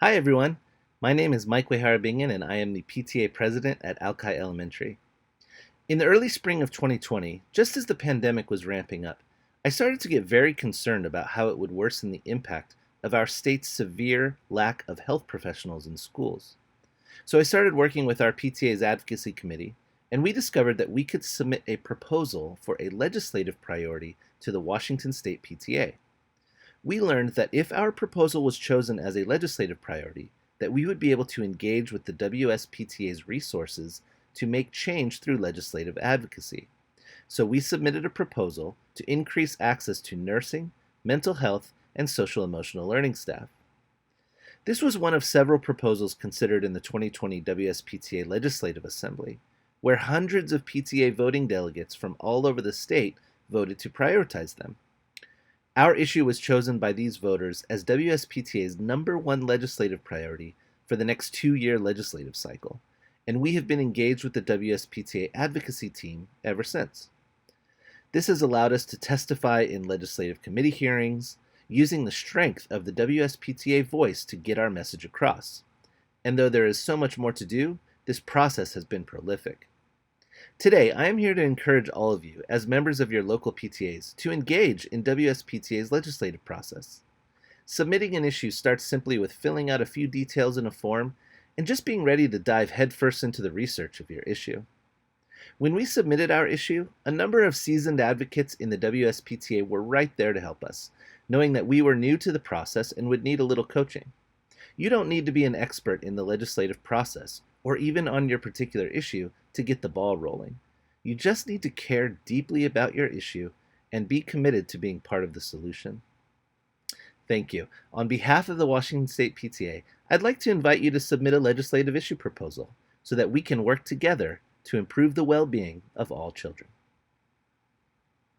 Hi everyone, my name is Mike Uehara-Bingen and I am the PTA president at Alki Elementary. In the early spring of 2020, just as the pandemic was ramping up, I started to get very concerned about how it would worsen the impact of our state's severe lack of health professionals in schools. So I started working with our PTA's Advocacy Committee, and we discovered that we could submit a proposal for a legislative priority to the Washington State PTA. We learned that if our proposal was chosen as a legislative priority, that we would be able to engage with the WSPTA's resources to make change through legislative advocacy. So we submitted a proposal to increase access to nursing, mental health, and social emotional learning staff. This was one of several proposals considered in the 2020 WSPTA Legislative Assembly, where hundreds of PTA voting delegates from all over the state voted to prioritize them. Our issue was chosen by these voters as WSPTA's #1 legislative priority for the next 2-year legislative cycle, and we have been engaged with the WSPTA advocacy team ever since. This has allowed us to testify in legislative committee hearings, using the strength of the WSPTA voice to get our message across. And though there is so much more to do, this process has been prolific. Today, I am here to encourage all of you, as members of your local PTAs, to engage in WSPTA's legislative process. Submitting an issue starts simply with filling out a few details in a form and just being ready to dive headfirst into the research of your issue. When we submitted our issue, a number of seasoned advocates in the WSPTA were right there to help us, knowing that we were new to the process and would need a little coaching. You don't need to be an expert in the legislative process, or even on your particular issue, to get the ball rolling. You just need to care deeply about your issue and be committed to being part of the solution. Thank you. On behalf of the Washington State PTA, I'd like to invite you to submit a legislative issue proposal so that we can work together to improve the well-being of all children.